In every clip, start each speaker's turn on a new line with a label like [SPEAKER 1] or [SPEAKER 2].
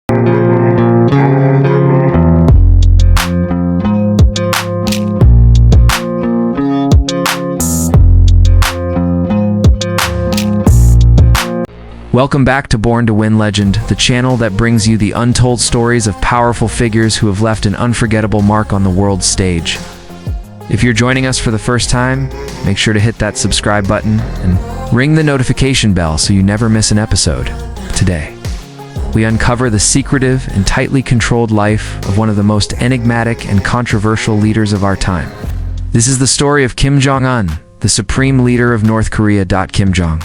[SPEAKER 1] Welcome back to Born to Win Legend, the channel that brings you the untold stories of powerful figures who have left an unforgettable mark on the world stage. If you're joining us for the first time, make sure to hit that subscribe button and ring the notification bell so you never miss an episode. Today, we uncover the secretive and tightly controlled life of one of the most enigmatic and controversial leaders of our time. This is the story of Kim Jong Un, the supreme leader of North Korea. Kim Jong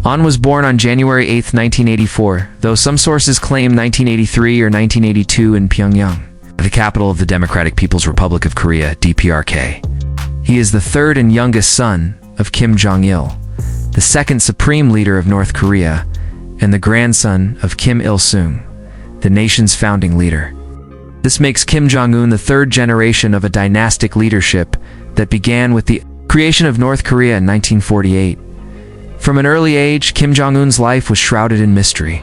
[SPEAKER 1] Un was born on January 8, 1984, though some sources claim 1983 or 1982 in Pyongyang, the capital of the Democratic People's Republic of Korea, DPRK. He is the third and youngest son of Kim Jong Il, the second supreme leader of North Korea, and the grandson of Kim Il-sung, the nation's founding leader. This makes Kim Jong Un the third generation of a dynastic leadership that began with the creation of North Korea in 1948. From an early age, Kim Jong Un's life was shrouded in mystery.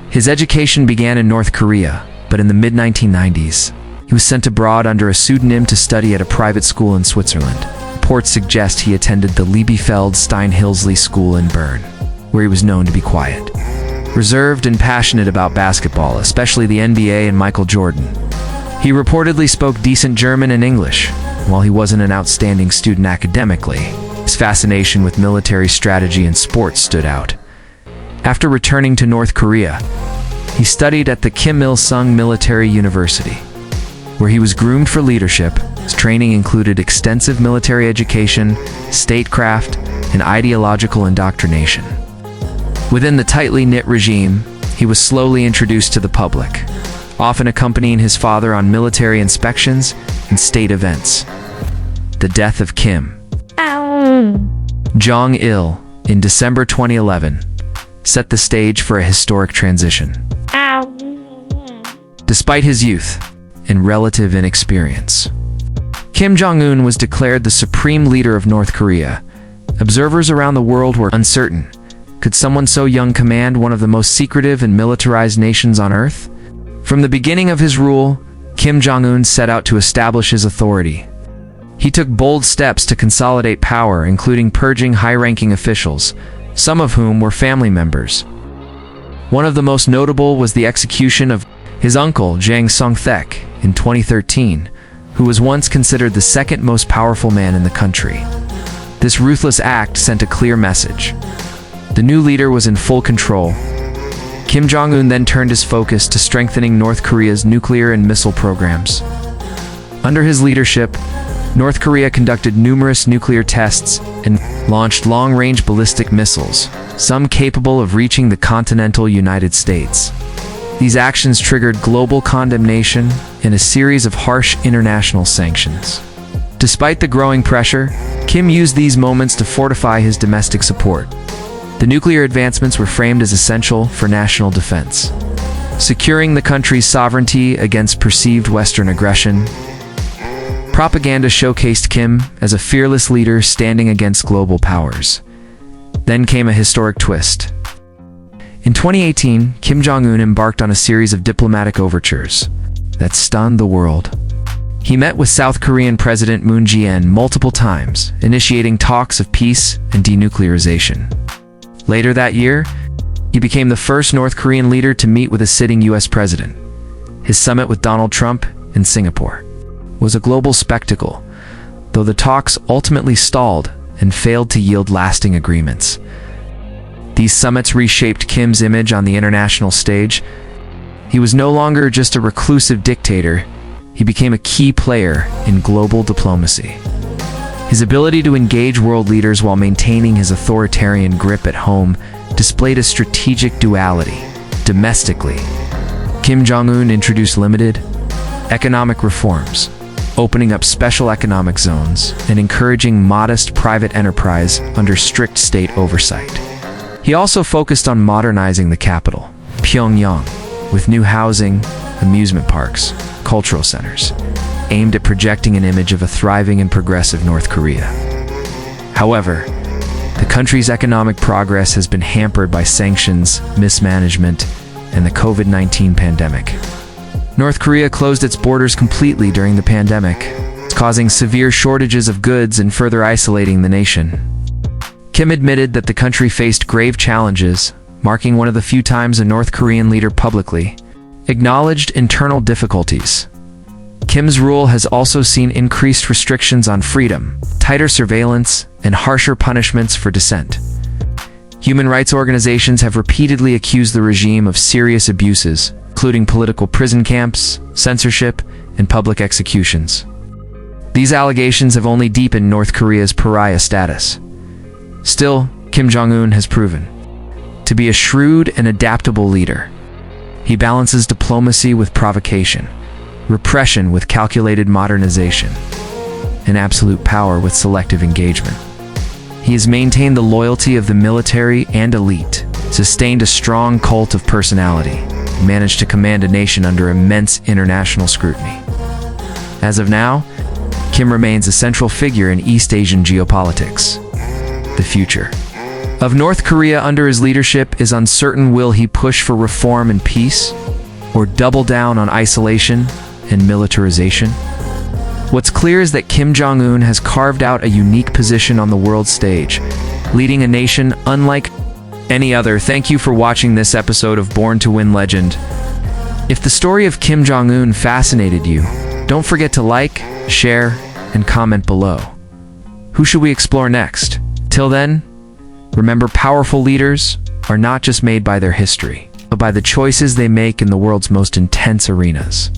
[SPEAKER 1] His education began in North Korea, but in the mid-1990s, he was sent abroad under a pseudonym to study at a private school in Switzerland. Reports suggest he attended the Liebefeld-Stein-Hillsley School in Bern, where he was known to be quiet, reserved and passionate about basketball, especially the NBA and Michael Jordan. He reportedly spoke decent German and English. While he wasn't an outstanding student academically, his fascination with military strategy and sports stood out. After returning to North Korea, he studied at the Kim Il-sung Military University, where he was groomed for leadership. His training included extensive military education, statecraft, and ideological indoctrination. Within the tightly knit regime, he was slowly introduced to the public, often accompanying his father on military inspections and state events. The death of Kim Jong Il in December 2011 set the stage for a historic transition. Despite his youth and relative inexperience, Kim Jong Un was declared the supreme leader of North Korea. Observers around the world were uncertain. Could someone so young command one of the most secretive and militarized nations on Earth? From the beginning of his rule, Kim Jong Un set out to establish his authority. He took bold steps to consolidate power, including purging high-ranking officials, some of whom were family members. One of the most notable was the execution of his uncle, Jang Song-thaek, in 2013, who was once considered the second most powerful man in the country. This ruthless act sent a clear message. The new leader was in full control. Kim Jong Un then turned his focus to strengthening North Korea's nuclear and missile programs. Under his leadership, North Korea conducted numerous nuclear tests and launched long-range ballistic missiles, some capable of reaching the continental United States. These actions triggered global condemnation and a series of harsh international sanctions. Despite the growing pressure, Kim used these moments to fortify his domestic support. The nuclear advancements were framed as essential for national defense, securing the country's sovereignty against perceived Western aggression. Propaganda showcased Kim as a fearless leader standing against global powers. Then came a historic twist. In 2018, Kim Jong Un embarked on a series of diplomatic overtures that stunned the world. He met with South Korean President Moon Jae-in multiple times, initiating talks of peace and denuclearization. Later that year, he became the first North Korean leader to meet with a sitting U.S. president. His summit with Donald Trump in Singapore was a global spectacle, though the talks ultimately stalled and failed to yield lasting agreements. These summits reshaped Kim's image on the international stage. He was no longer just a reclusive dictator. He became a key player in global diplomacy. His ability to engage world leaders while maintaining his authoritarian grip at home displayed a strategic duality. Domestically, Kim Jong Un introduced limited economic reforms, opening up special economic zones and encouraging modest private enterprise under strict state oversight. He also focused on modernizing the capital, Pyongyang, with new housing, amusement parks, cultural centers, aimed at projecting an image of a thriving and progressive North Korea. However, the country's economic progress has been hampered by sanctions, mismanagement, and the COVID-19 pandemic. North Korea closed its borders completely during the pandemic, causing severe shortages of goods and further isolating the nation. Kim admitted that the country faced grave challenges, marking one of the few times a North Korean leader publicly acknowledged internal difficulties. Kim's rule has also seen increased restrictions on freedom, tighter surveillance, and harsher punishments for dissent. Human rights organizations have repeatedly accused the regime of serious abuses, including political prison camps, censorship, and public executions. These allegations have only deepened North Korea's pariah status. Still, Kim Jong Un has proven to be a shrewd and adaptable leader. He balances diplomacy with provocation, repression with calculated modernization, and absolute power with selective engagement. He has maintained the loyalty of the military and elite, sustained a strong cult of personality, and managed to command a nation under immense international scrutiny. As of now, Kim remains a central figure in East Asian geopolitics. The future of North Korea under his leadership is uncertain. Will he push for reform and peace, or double down on isolation and militarization? What's clear is that Kim Jong Un has carved out a unique position on the world stage, leading a nation unlike any other. Thank you for watching this episode of Born to Win Legend. If the story of Kim Jong Un fascinated you, don't forget to like, share, and comment below. Who should we explore next? Till then, remember, powerful leaders are not just made by their history, but by the choices they make in the world's most intense arenas.